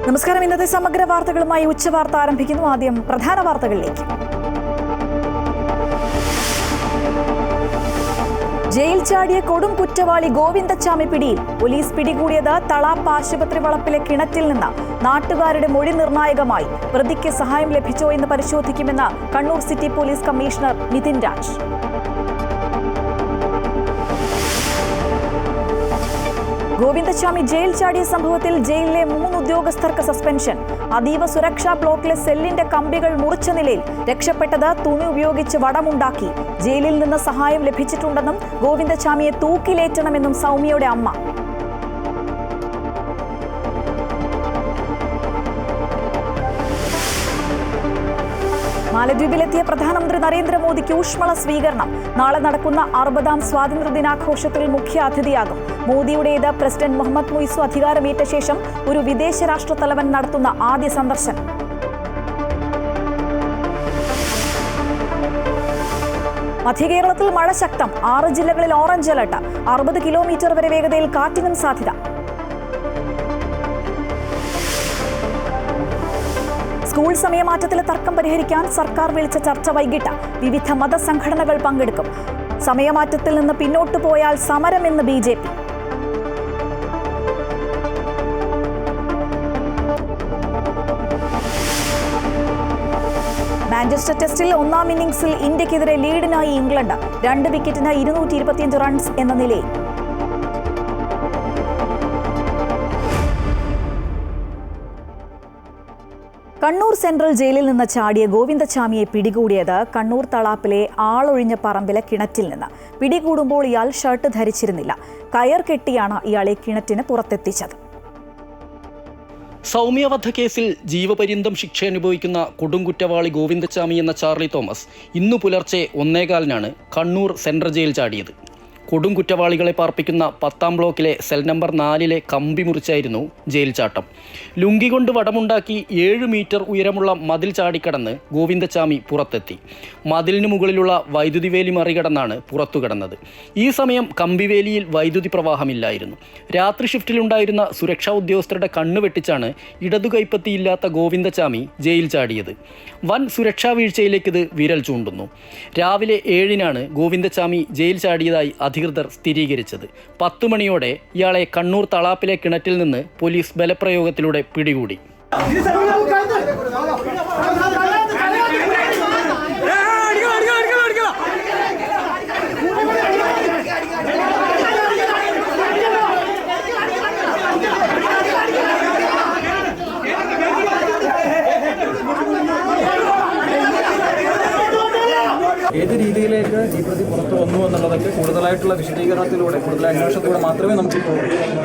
നമസ്കാരം. ഇന്നത്തെ സമഗ്ര വാർത്തകളുമായി ഉച്ചവാർത്ത ആരംഭിക്കുന്നു. ആദ്യം പ്രധാന വാർത്തകളിലേക്ക്. ജയിൽ ചാടിയ കൊടും കുറ്റവാളി ഗോവിന്ദച്ചാമി പിടിയിൽ. പോലീസ് പിടികൂടിയത് തളാപ്പ് ആശുപത്രി വളപ്പിലെ കിണറ്റിൽ നിന്ന്. നാട്ടുകാരുടെ മൊഴി നിർണായകമായി. പ്രതിക്ക് സഹായം ലഭിച്ചോ എന്ന് പരിശോധിക്കുമെന്ന് Kannur city police commissioner Nithin Raj. Govindachami jail ചാടിയ സംഭവത്തിൽ ജയിലിലെ 3 ഉദ്യോഗസ്ഥർക്ക് സസ്പെൻഷൻ. അതീവ സുരക്ഷാ ബ്ലോക്കിലെ സെല്ലിന്റെ കമ്പികൾ മുറിച്ച നിലയിൽ. രക്ഷപ്പെട്ടത് തുണി ഉപയോഗിച്ച് വടമുണ്ടാക്കി. ജയിലിൽ നിന്ന് സഹായം ലഭിച്ചിട്ടുണ്ടെന്നും ഗോവിന്ദച്ചാമിയെ തൂക്കിലേറ്റണമെന്നും സൗമ്യയുടെ അമ്മ. മാലദ്വീപിലെത്തിയ പ്രധാനമന്ത്രി നരേന്ദ്രമോദിക്ക് ഊഷ്മള സ്വീകരണം. നാളെ നടക്കുന്ന 60ാം സ്വാതന്ത്ര്യദിനാഘോഷത്തിൽ മുഖ്യ അതിഥിയാകും. മോദിയുടേത് പ്രസിഡന്റ് മുഹമ്മദ് മുയിസു അധികാരമേറ്റ ശേഷം ഒരു വിദേശ രാഷ്ട്രത്തലവൻ നടത്തുന്ന ആദ്യ സന്ദർശനം. മധ്യകേരളത്തിൽ മഴ ശക്തം. 6 ജില്ലകളിൽ ഓറഞ്ച് അലർട്ട്. 60 കിലോമീറ്റർ വരെ വേഗതയിൽ കാറ്റിനും സാധ്യത. സ്കൂൾ സമയമാറ്റത്തിലെ തർക്കം പരിഹരിക്കാൻ സർക്കാർ വിളിച്ച ചർച്ച വൈകിട്ട്. വിവിധ മതസംഘടനകൾ പങ്കെടുക്കും. സമയമാറ്റത്തിൽ നിന്ന് പിന്നോട്ടു പോയാൽ സമരമെന്ന് BJP. മാഞ്ചസ്റ്റർ ടെസ്റ്റിൽ 1-ാം ഇന്നിംഗ്സിൽ ഇന്ത്യക്കെതിരെ ലീഡിനായി ഇംഗ്ലണ്ട്. 2 വിക്കറ്റിന് 225 റൺസ് എന്ന നിലയിൽ. കണ്ണൂർ സെൻട്രൽ ജയിലിൽ നിന്ന് ചാടിയ ഗോവിന്ദച്ചാമിയെ പിടികൂടിയത് കണ്ണൂർ തളാപ്പിലെ ആളൊഴിഞ്ഞ പറമ്പിലെ കിണറ്റിൽ നിന്ന്. പിടികൂടുമ്പോൾ ഇയാൾ ഷർട്ട് ധരിച്ചിരുന്നില്ല. കയർ കെട്ടിയാണ് ഇയാളെ കിണറ്റിന് പുറത്തെത്തിച്ചത്. സൗമ്യ വധക്കേസിൽ ജീവപര്യന്തം ശിക്ഷ അനുഭവിക്കുന്ന കൊടുംകുറ്റവാളി ഗോവിന്ദച്ചാമി എന്ന ചാർലി തോമസ് ഇന്നു പുലർച്ചെ 1:15 കണ്ണൂർ സെൻട്രൽ ജയിൽ ചാടിയത്. കൊടും കുറ്റവാളികളെ പാർപ്പിക്കുന്ന 10ാം ബ്ലോക്കിലെ സെൽ നമ്പർ 4 കമ്പി മുറിച്ചായിരുന്നു ജയിൽ ചാട്ടം. ലുങ്കി കൊണ്ട് വടമുണ്ടാക്കി 7 മീറ്റർ ഉയരമുള്ള മതിൽ ചാടിക്കടന്ന് ഗോവിന്ദച്ചാമി പുറത്തെത്തി. മതിലിന് മുകളിലുള്ള വൈദ്യുതി വേലി മറികടന്നാണ് പുറത്തു കടന്നത്. ഈ സമയം കമ്പിവേലിയിൽ വൈദ്യുതി പ്രവാഹമില്ലായിരുന്നു. രാത്രി ഷിഫ്റ്റിലുണ്ടായിരുന്ന സുരക്ഷാ ഉദ്യോഗസ്ഥരുടെ കണ്ണ് വെട്ടിച്ചാണ് ഇടതു കൈപ്പത്തിയില്ലാത്ത ഗോവിന്ദച്ചാമി ജയിൽ ചാടിയത്. വൻ സുരക്ഷാ വീഴ്ചയിലേക്ക് ഇത് വിരൽ ചൂണ്ടുന്നു. രാവിലെ 7-നാണ് ഗോവിന്ദച്ചാമി ജയിൽ ചാടിയതായി അധികൃതർ സ്ഥിരീകരിച്ചത്. 10 മണിയോടെ ഇയാളെ കണ്ണൂർ തളാപ്പിലെ കിണറ്റിൽ നിന്ന് പോലീസ് ബലപ്രയോഗത്തിലൂടെ പിടികൂടി. ഏത് രീതിയിലേക്ക് ഈ പ്രതി പുറത്തു വന്നു എന്നുള്ളതൊക്കെ കൂടുതലായിട്ടുള്ള വിശദീകരണത്തിലൂടെ, കൂടുതൽ അന്വേഷണത്തിലൂടെ മാത്രമേ നമുക്കിപ്പോൾ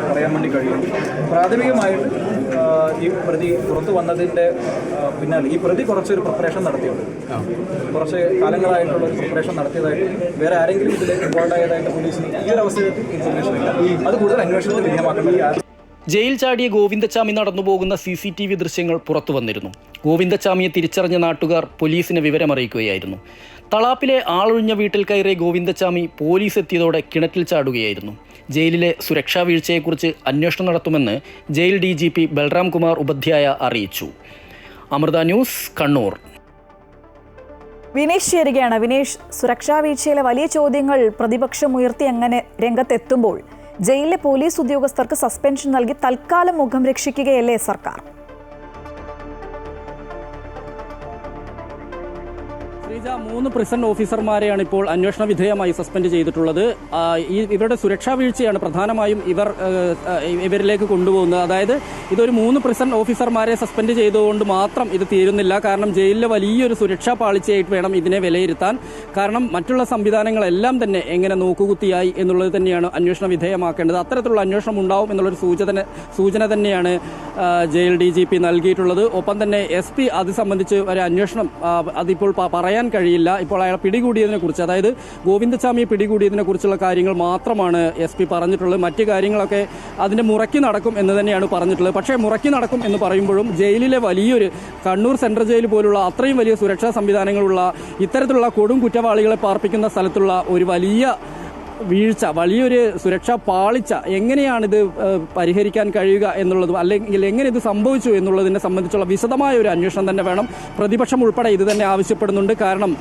പറയാൻ വേണ്ടി കഴിയൂ. പ്രാഥമികമായിട്ട് ഈ പ്രതി പുറത്തു വന്നതിൻ്റെ പിന്നാലെ ഈ പ്രതി കുറച്ചൊരു പ്രിപ്പറേഷൻ നടത്തിയുണ്ട്. കുറച്ച് കാലങ്ങളായിട്ടുള്ളൊരു പ്രിപ്പറേഷൻ നടത്തിയതായിട്ട് വേറെ ആരെങ്കിലും ഇതിൽ ഇൻവോൾവ് ആയതായിട്ട് പോലീസിന് ഈ ഒരു അവസരത്തിൽ ഇൻഫർമേഷൻ ഇല്ല. അത് കൂടുതൽ അന്വേഷണത്തിൽ വിധേയമാക്കേണ്ടത്. ജയിൽ ചാടിയ ഗോവിന്ദച്ചാമി നടന്നുപോകുന്ന CCTV ദൃശ്യങ്ങൾ പുറത്തു വന്നിരുന്നു. ഗോവിന്ദച്ചാമിയെ തിരിച്ചറിഞ്ഞ നാട്ടുകാർ പോലീസിനെ വിവരമറിയിക്കുകയായിരുന്നു. തളാപ്പിലെ ആളൊഴിഞ്ഞ വീട്ടിൽ കയറിയ ഗോവിന്ദച്ചാമി പോലീസ് എത്തിയതോടെ കിണറ്റിൽ ചാടുകയായിരുന്നു. ജയിലിലെ സുരക്ഷാ വീഴ്ചയെക്കുറിച്ച് അന്വേഷണം നടത്തുമെന്ന് ജയിൽ DGP ബൽറാം കുമാർ ഉപാധ്യായ അറിയിച്ചു. അമൃത ന്യൂസ്, കണ്ണൂർ. വിനേഷ് ചേരുകയാണ്. വിനേഷ്, സുരക്ഷാ വീഴ്ചയിലെ വലിയ ചോദ്യങ്ങൾ പ്രതിപക്ഷം ഉയർത്തി അങ്ങനെ രംഗത്തെത്തുമ്പോൾ ജയിലിലെ പോലീസ് ഉദ്യോഗസ്ഥർക്ക് സസ്പെൻഷൻ നൽകി തൽക്കാലം മുഖം രക്ഷിക്കുകയല്ലേ സർക്കാർ? ശ്രീജ, 3 പ്രിസൺ ഓഫീസർമാരെയാണ് ഇപ്പോൾ അന്വേഷണ വിധേയമായി സസ്പെൻഡ് ചെയ്തിട്ടുള്ളത്. ഇവരുടെ സുരക്ഷാ വീഴ്ചയാണ് പ്രധാനമായും ഇവരിലേക്ക് കൊണ്ടുപോകുന്നത്. അതായത് ഇതൊരു 3 പ്രിസൺ ഓഫീസർമാരെ സസ്പെൻഡ് ചെയ്തുകൊണ്ട് മാത്രം ഇത് തീരുന്നില്ല. കാരണം ജയിലിലെ വലിയൊരു സുരക്ഷാ പാളിച്ചയായിട്ട് വേണം ഇതിനെ വിലയിരുത്താൻ. കാരണം മറ്റുള്ള സംവിധാനങ്ങളെല്ലാം തന്നെ എങ്ങനെ നോക്കുകുത്തിയായി എന്നുള്ളത് തന്നെയാണ് അന്വേഷണ വിധേയമാക്കേണ്ടത്. അത്തരത്തിലുള്ള അന്വേഷണം ഉണ്ടാവും എന്നുള്ളൊരു സൂചന തന്നെയാണ് ജയിൽ DGP നൽകിയിട്ടുള്ളത്. ഒപ്പം തന്നെ SP അത് സംബന്ധിച്ച് ഒരു അന്വേഷണം അതിപ്പോൾ പറയാൻ കഴിയില്ല. ഇപ്പോൾ അയാളെ പിടികൂടിയതിനെ കുറിച്ച്, അതായത് ഗോവിന്ദച്ചാമിയെ പിടികൂടിയതിനെ കുറിച്ചുള്ള കാര്യങ്ങൾ മാത്രമാണ് SP പറഞ്ഞിട്ടുള്ളത്. മറ്റു കാര്യങ്ങളൊക്കെ അതിന്റെ മുറയ്ക്ക് നടക്കും എന്ന് തന്നെയാണ് പറഞ്ഞിട്ടുള്ളത്. പക്ഷേ മുറയ്ക്ക് നടക്കും എന്ന് പറയുമ്പോഴും ജയിലിലെ വലിയൊരു കണ്ണൂർ സെൻട്രൽ ജയിൽ പോലുള്ള അത്രയും വലിയ സുരക്ഷാ സംവിധാനങ്ങളുള്ള ഇത്തരത്തിലുള്ള കൊടും കുറ്റവാളികളെ പാർപ്പിക്കുന്ന സ്ഥലത്തുള്ള ഒരു വലിയ വീഴ്ച, വലിയൊരു സുരക്ഷാ പാളിച്ച എങ്ങനെയാണിത് പരിഹരിക്കാൻ കഴിയുക എന്നുള്ളതും അല്ലെങ്കിൽ എങ്ങനെ ഇത് സംഭവിച്ചു എന്നുള്ളതിനെ സംബന്ധിച്ചുള്ള വിശദമായ ഒരു അന്വേഷണം തന്നെ വേണം. പ്രതിപക്ഷം ഉൾപ്പെടെ ഇത് തന്നെ ആവശ്യപ്പെടുന്നുണ്ട്. കാരണം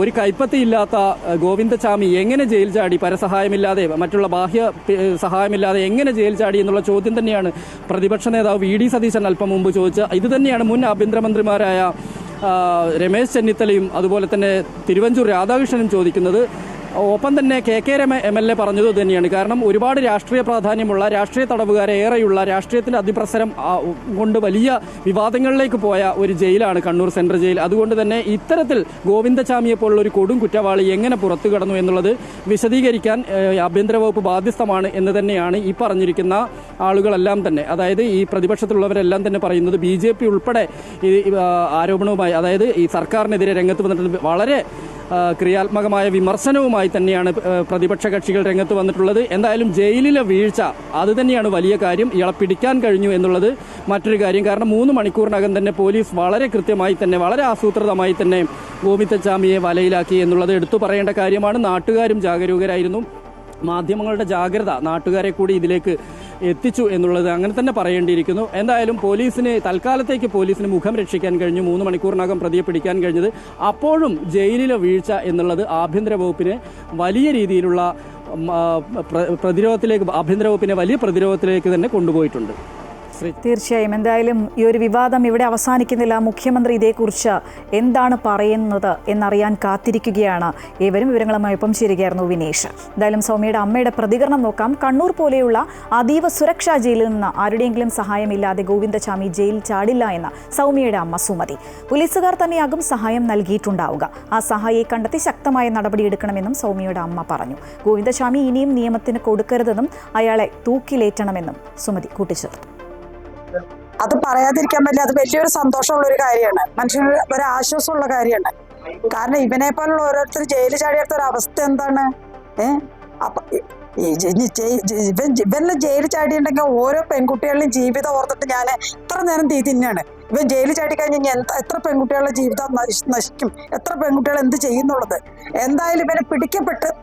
ഒരു കൈപ്പത്തിയില്ലാത്ത ഗോവിന്ദചാമി എങ്ങനെ ജയിൽ ചാടി, പരസഹായമില്ലാതെ മറ്റുള്ള ബാഹ്യ സഹായമില്ലാതെ എങ്ങനെ ജയിൽ ചാടി എന്നുള്ള ചോദ്യം തന്നെയാണ് പ്രതിപക്ഷ നേതാവ് വി ഡി സതീശൻ അല്പം മുമ്പ് ചോദിച്ചത്. ഇത് തന്നെയാണ് മുൻ ആഭ്യന്തരമന്ത്രിമാരായ രമേശ് ചെന്നിത്തലയും അതുപോലെ തന്നെ തിരുവഞ്ചൂർ രാധാകൃഷ്ണനും ചോദിക്കുന്നത്. ഒപ്പം തന്നെ കെ രമ MLA പറഞ്ഞത് തന്നെയാണ്. കാരണം ഒരുപാട് രാഷ്ട്രീയ പ്രാധാന്യമുള്ള, രാഷ്ട്രീയ തടവുകാരെ ഏറെയുള്ള, രാഷ്ട്രീയത്തിൻ്റെ അതിപ്രസരം കൊണ്ട് വലിയ വിവാദങ്ങളിലേക്ക് പോയ ഒരു ജയിലാണ് കണ്ണൂർ സെൻട്രൽ ജയിൽ. അതുകൊണ്ട് തന്നെ ഇത്തരത്തിൽ ഗോവിന്ദചാമിയെ പോലുള്ള ഒരു കൊടും കുറ്റവാളി എങ്ങനെ പുറത്തു കടന്നു എന്നുള്ളത് വിശദീകരിക്കാൻ ആഭ്യന്തര വകുപ്പ് ബാധ്യസ്ഥമാണ് എന്ന് തന്നെയാണ് ഈ പറഞ്ഞിരിക്കുന്ന ആളുകളെല്ലാം തന്നെ, അതായത് ഈ പ്രതിപക്ഷത്തിലുള്ളവരെല്ലാം തന്നെ പറയുന്നത്. BJP ഉൾപ്പെടെ ഈ ആരോപണവുമായി, അതായത് ഈ സർക്കാരിനെതിരെ രംഗത്ത് വന്നിട്ടുണ്ട്. വളരെ ക്രിയാത്മകമായ വിമർശനവുമായി തന്നെയാണ് പ്രതിപക്ഷ കക്ഷികൾ രംഗത്ത് വന്നിട്ടുള്ളത്. എന്തായാലും ജയിലിലെ വീഴ്ച അത് തന്നെയാണ് വലിയ കാര്യം. ഇയാളെ പിടിക്കാൻ കഴിഞ്ഞു എന്നുള്ളത് മറ്റൊരു കാര്യം. കാരണം 3 മണിക്കൂറിനകം തന്നെ പോലീസ് വളരെ കൃത്യമായി തന്നെ, വളരെ ആസൂത്രിതമായി തന്നെ ഗോവിന്ദചാമിയെ വലയിലാക്കി എന്നുള്ളത് എടുത്തു പറയേണ്ട കാര്യമാണ്. നാട്ടുകാരും ജാഗരൂകരായിരുന്നു. മാധ്യമങ്ങളുടെ ജാഗ്രത നാട്ടുകാരെ കൂടി ഇതിലേക്ക് എത്തിച്ചു എന്നുള്ളത് അങ്ങനെ തന്നെ പറയേണ്ടിയിരിക്കുന്നു. എന്തായാലും തൽക്കാലത്തേക്ക് പോലീസിന് മുഖം രക്ഷിക്കാൻ കഴിഞ്ഞു. 3 മണിക്കൂറിനകം പ്രതിയെ പിടിക്കാൻ കഴിഞ്ഞത്. അപ്പോഴും ജയിലിലെ വീഴ്ച എന്നുള്ളത് ആഭ്യന്തര വകുപ്പിന് വലിയ രീതിയിലുള്ള ആഭ്യന്തര വകുപ്പിനെ വലിയ പ്രതിരോധത്തിലേക്ക് തന്നെ കൊണ്ടുപോയിട്ടുണ്ട്. തീർച്ചയായും. എന്തായാലും ഈ ഒരു വിവാദം ഇവിടെ അവസാനിക്കുന്നില്ല. മുഖ്യമന്ത്രി ഇതേക്കുറിച്ച് എന്താണ് പറയുന്നത് എന്നറിയാൻ കാത്തിരിക്കുകയാണ് ഏവരും. വിവരങ്ങളുമായി ഒപ്പം ചേരുകയായിരുന്നു വിനേഷ്. എന്തായാലും സൗമ്യയുടെ അമ്മയുടെ പ്രതികരണം നോക്കാം. കണ്ണൂർ പോലെയുള്ള അതീവ സുരക്ഷാ ജയിലിൽ നിന്ന് ആരുടെയെങ്കിലും സഹായമില്ലാതെ ഗോവിന്ദചാമി ജയിൽ ചാടില്ല എന്ന സൗമ്യയുടെ അമ്മ സുമതി. പോലീസുകാർ തന്നെയാകും സഹായം നൽകിയിട്ടുണ്ടാവുക. ആ സഹായിയെ കണ്ടെത്തി ശക്തമായ നടപടിയെടുക്കണമെന്നും സൗമ്യയുടെ അമ്മ പറഞ്ഞു. ഗോവിന്ദചാമി ഇനിയും നിയമത്തിന് കൊടുക്കരുതെന്നും അയാളെ തൂക്കിലേറ്റണമെന്നും സുമതി കൂട്ടിച്ചേർത്തു. അത് പറയാതിരിക്കാൻ പറ്റില്ല. അത് വലിയൊരു സന്തോഷമുള്ള ഒരു കാര്യമാണ്, മനുഷ്യന് ഒരു ആശ്വാസമുള്ള കാര്യമാണ്. കാരണം ഇവനെ പോലുള്ള ഓരോരുത്തർ ജയിലിൽ ചാടിയെടുത്ത ഒരു അവസ്ഥ എന്താണ്? അപ്പൊ ഇവനെ ജയിലിൽ ചാടിയിട്ടുണ്ടെങ്കിൽ ഓരോ പെൺകുട്ടികളുടെയും ജീവിതം ഓർത്തിട്ട് ഞാൻ എത്ര നേരം തിന്നാണ്. ഇവൻ ജയിലിൽ ചാടി കഴിഞ്ഞാൽ എത്ര പെൺകുട്ടികളുടെ ജീവിതം നശിക്കും, എത്ര പെൺകുട്ടികൾ എന്ത് ചെയ്യുന്നുള്ളത്. എന്തായാലും ഇവനെ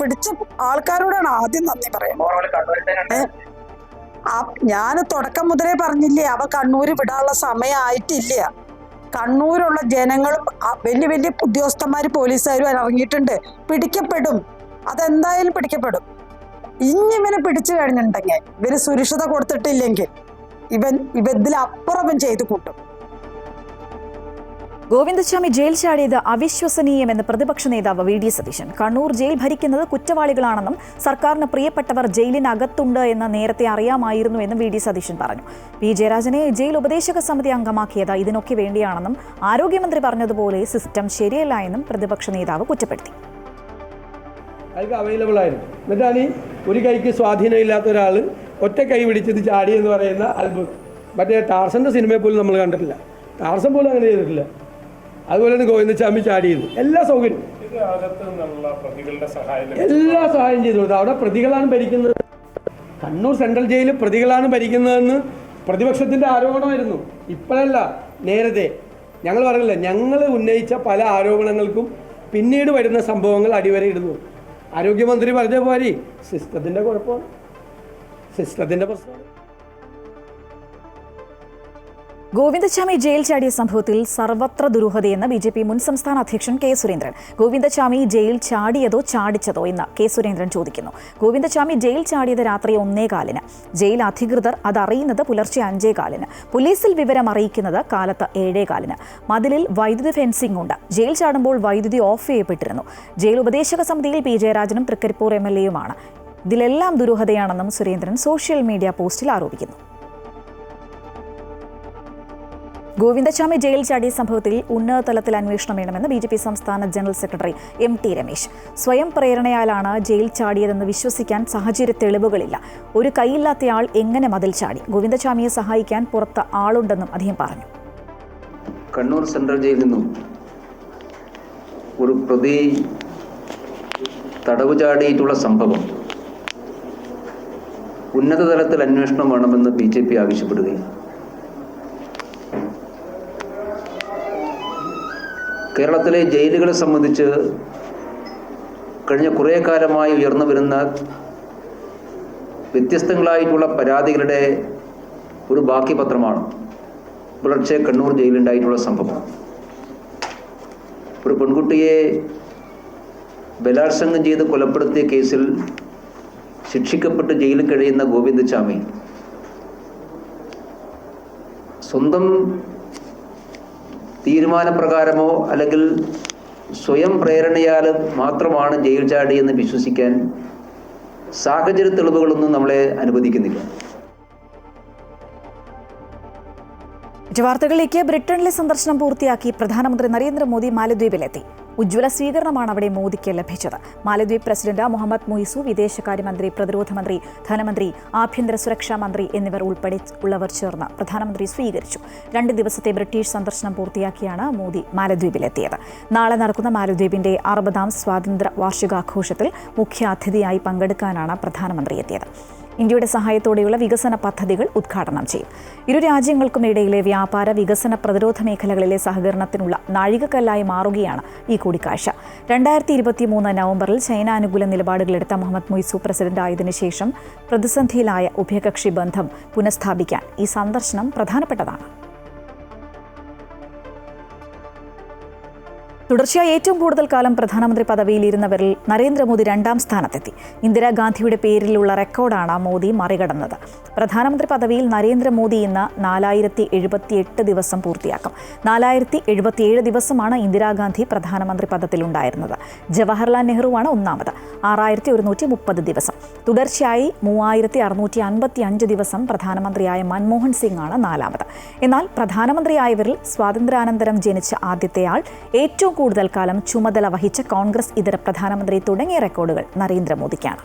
പിടിച്ച ആൾക്കാരോടാണ് ആദ്യം നന്ദി പറയുന്നത്. ഞാൻ തുടക്കം മുതലേ പറഞ്ഞില്ലേ, അവ കണ്ണൂര് വിടാനുള്ള സമയമായിട്ടില്ല. കണ്ണൂരുള്ള ജനങ്ങളും വലിയ വലിയ ഉദ്യോഗസ്ഥന്മാര് പോലീസുകാരും ഇറങ്ങിയിട്ടുണ്ട്. പിടിക്കപ്പെടും, അതെന്തായാലും പിടിക്കപ്പെടും. ഇനി ഇവനെ പിടിച്ചു കഴിഞ്ഞിട്ടുണ്ടെങ്കിൽ, ഇവന് സുരക്ഷിത കൊടുത്തിട്ടില്ലെങ്കിൽ ഇതിലപ്പുറം ചെയ്തു കൂട്ടും. ഗോവിന്ദചാമി ജയിൽ ചാടിയത് അവിശ്വസനീയമെന്ന് പ്രതിപക്ഷ നേതാവ് V D Satheesan. Kannur jail ഭരിക്കുന്നത് കുറ്റവാളികളാണെന്നും സർക്കാരിന് പ്രിയപ്പെട്ടവർ ജയിലിനകത്തുണ്ട് എന്ന് നേരത്തെ അറിയാമായിരുന്നു എന്നും വി ഡി സതീശൻ പറഞ്ഞു. പി ജയരാജനെ ജയിൽ ഉപദേശക സമിതി അംഗമാക്കിയത് ഇതിനൊക്കെ വേണ്ടിയാണെന്നും ആരോഗ്യമന്ത്രി പറഞ്ഞതുപോലെ സിസ്റ്റം ശരിയല്ല എന്നും പ്രതിപക്ഷ നേതാവ് കുറ്റപ്പെടുത്തി. അവൈലബിൾ ആയിരുന്നു. എന്നിട്ടാണ് ഒരു കൈക്ക് സ്വാധീനമില്ലാത്ത ഒരാൾ ഒറ്റ കൈ പിടിച്ചത് ചാടി എന്ന് പറയുന്ന അത്ഭുതം. മറ്റേ ടാർസന്റെ സിനിമയെ പോലും നമ്മൾ കണ്ടിട്ടില്ല. ടാർസൻ പോലും അങ്ങനെ ചെയ്തിട്ടില്ല. അതുപോലെ തന്നെ ഗോവിന്ദചാമി ചാടിയത് എല്ലാ സൗകര്യവും, എല്ലാ സഹായം ചെയ്തു കൊടുത്തു. അവിടെ പ്രതികളാണ് ഭരിക്കുന്നത്. കണ്ണൂർ സെൻട്രൽ ജയിലിൽ പ്രതികളാണ് ഭരിക്കുന്നതെന്ന് പ്രതിപക്ഷത്തിൻ്റെ ആരോപണമായിരുന്നു. ഇപ്പോഴല്ല, നേരത്തെ ഞങ്ങൾ പറഞ്ഞില്ല. ഞങ്ങൾ ഉന്നയിച്ച പല ആരോപണങ്ങൾക്കും പിന്നീട് വരുന്ന സംഭവങ്ങൾ അടിവരയിടുന്നു. ആരോഗ്യമന്ത്രി പറഞ്ഞ പോലെ സിസ്റ്റത്തിൻ്റെ കുഴപ്പമാണ്, സിസ്റ്റത്തിൻ്റെ പ്രശ്നമാണ്. ഗോവിന്ദചാമി ജയിൽ ചാടിയ സംഭവത്തിൽ സർവത്ര ദുരൂഹതയെന്ന് BJP മുൻ സംസ്ഥാന അധ്യക്ഷൻ കെ സുരേന്ദ്രൻ. ഗോവിന്ദചാമി ജയിൽ ചാടിയതോ ചാടിച്ചതോ എന്ന് കെ സുരേന്ദ്രൻ ചോദിക്കുന്നു. ഗോവിന്ദചാമി ജയിൽ ചാടിയത് രാത്രി 1:15. ജയിൽ അധികൃതർ അതറിയുന്നത് പുലർച്ചെ 5:15. പോലീസിൽ വിവരം അറിയിക്കുന്നത് കാലത്ത് 7:15. മതിലിൽ വൈദ്യുതി ഫെൻസിംഗ് ഉണ്ട്. ജയിൽ ചാടുമ്പോൾ വൈദ്യുതി ഓഫ് ചെയ്യപ്പെട്ടിരുന്നു. ജയിൽ ഉപദേശക സമിതിയിൽ പി ജയരാജനും തൃക്കരിപ്പൂർ MLAയുമാണ്. ഇതിലെല്ലാം ദുരൂഹതയാണെന്നും സുരേന്ദ്രൻ സോഷ്യൽ മീഡിയ പോസ്റ്റിൽ ആരോപിക്കുന്നു. ഗോവിന്ദചാമി ജയിൽ ചാടിയ സംഭവത്തിൽ ഉന്നതതലത്തിൽ അന്വേഷണം വേണമെന്ന് BJP സംസ്ഥാന ജനറൽ സെക്രട്ടറി MT രമേശ്. സ്വയം പ്രേരണയാലാണ് ജയിൽ ചാടിയതെന്ന് വിശ്വസിക്കാൻ സാഹചര്യ തെളിവുകളില്ല. ഒരു കൈയില്ലാത്തയാൾ എങ്ങനെ മതിൽ ചാടി? ഗോവിന്ദചാമിയെ സഹായിക്കാൻ പുറത്ത് ആളുണ്ടെന്നും അദ്ദേഹം പറഞ്ഞു. കണ്ണൂർ സെൻട്രൽ ജയിലിൽ നിന്നും ഒരു പ്രതി തടവ് ചാടിയിട്ടുള്ള സംഭവം ഉന്നതതലത്തിൽ അന്വേഷണം വേണമെന്ന് BJP ആവശ്യപ്പെടുകയും കേരളത്തിലെ ജയിലുകളെ സംബന്ധിച്ച് കഴിഞ്ഞ കുറേ കാലമായി ഉയർന്നു വരുന്ന വ്യത്യസ്തങ്ങളായിട്ടുള്ള പരാതികളുടെ ഒരു ബാക്കി പത്രമാണ് പുലർച്ചെ കണ്ണൂർ ജയിലുണ്ടായിട്ടുള്ള സംഭവം. ഒരു പെൺകുട്ടിയെ ബലാത്സംഗം ചെയ്ത് കൊലപ്പെടുത്തിയ കേസിൽ ശിക്ഷിക്കപ്പെട്ട് ജയിലിൽ കഴിയുന്ന ഗോവിന്ദച്ചാമി സ്വന്തം തീരുമാനപ്രകാരമോ അല്ലെങ്കിൽ സ്വയം പ്രേരണയാൽ മാത്രമാണ് ജയിൽ ചാടിയെന്ന് വിശ്വസിക്കാൻ സാഹചര്യ തെളിവുകളൊന്നും നമ്മളെ അനുവദിക്കുന്നില്ല. വാർത്തകളിലേക്ക്. ബ്രിട്ടനിലെ സന്ദർശനം പൂർത്തിയാക്കി പ്രധാനമന്ത്രി നരേന്ദ്രമോദി മാലദ്വീപിലെത്തി. ഉജ്ജ്വല സ്വീകരണമാണ് അവിടെ മോദിക്ക് ലഭിച്ചത്. മാലദ്വീപ് പ്രസിഡന്റ് മുഹമ്മദ് മുയിസു, വിദേശകാര്യമന്ത്രി, പ്രതിരോധ മന്ത്രി, ധനമന്ത്രി, ആഭ്യന്തര സുരക്ഷാ മന്ത്രി എന്നിവർ ഉൾപ്പെടെ ഉള്ളവർ ചേർന്ന് പ്രധാനമന്ത്രി സ്വീകരിച്ചു. 2 ദിവസത്തെ ബ്രിട്ടീഷ് സന്ദർശനം പൂർത്തിയാക്കിയാണ് മോദി മാലദ്വീപിലെത്തിയത്. നാളെ നടക്കുന്ന മാലദ്വീപിന്റെ 60ാം സ്വാതന്ത്ര്യ വാർഷികാഘോഷത്തിൽ മുഖ്യാതിഥിയായി പങ്കെടുക്കാനാണ് പ്രധാനമന്ത്രി എത്തിയത്. ഇന്ത്യയുടെ സഹായത്തോടെയുള്ള വികസന പദ്ധതികൾ ഉദ്ഘാടനം ചെയ്യും. ഇരു രാജ്യങ്ങൾക്കുമിടയിലെ വ്യാപാര, വികസന, പ്രതിരോധ മേഖലകളിലെ സഹകരണത്തിനുള്ള നാഴികക്കല്ലായി മാറുകയാണ് ഈ കൂടിക്കാഴ്ച. 2023 നവംബറിൽ ചൈന അനുകൂല നിലപാടുകളെടുത്ത മുഹമ്മദ് മുയിസു പ്രസിഡന്റായതിനു ശേഷം പ്രതിസന്ധിയിലായ ഉഭയകക്ഷി ബന്ധം പുനഃസ്ഥാപിക്കാൻ ഈ സന്ദർശനം പ്രധാനപ്പെട്ടതാണ്. തുടർച്ചയായി ഏറ്റവും കൂടുതൽ കാലം പ്രധാനമന്ത്രി പദവിയിലിരുന്നവരിൽ നരേന്ദ്രമോദി 2ാം സ്ഥാനത്തെത്തി. ഇന്ദിരാഗാന്ധിയുടെ പേരിലുള്ള റെക്കോർഡാണ് മോദി മറികടന്നത്. പ്രധാനമന്ത്രി പദവിയിൽ നരേന്ദ്രമോദി ഇന്ന് 4078 ദിവസം പൂർത്തിയാക്കും. 4077 ദിവസമാണ് ഇന്ദിരാഗാന്ധി പ്രധാനമന്ത്രി പദത്തിലുണ്ടായിരുന്നത്. ജവഹർലാൽ നെഹ്റുവാണ് 1ാമത്, 6130 ദിവസം. തുടർച്ചയായി 3655 ദിവസം പ്രധാനമന്ത്രിയായ മൻമോഹൻ സിംഗ് ആണ് 4ാമത്. എന്നാൽ പ്രധാനമന്ത്രിയായവരിൽ സ്വാതന്ത്ര്യാനന്തരം ജനിച്ച ആദ്യത്തെയാൾ, ഏറ്റവും കൂടുതൽ കാലം ചുമതല വഹിച്ച കോൺഗ്രസ് ഇതര പ്രധാനമന്ത്രി തുടങ്ങിയ റെക്കോർഡുകൾ നരേന്ദ്രമോദിക്കാണ്.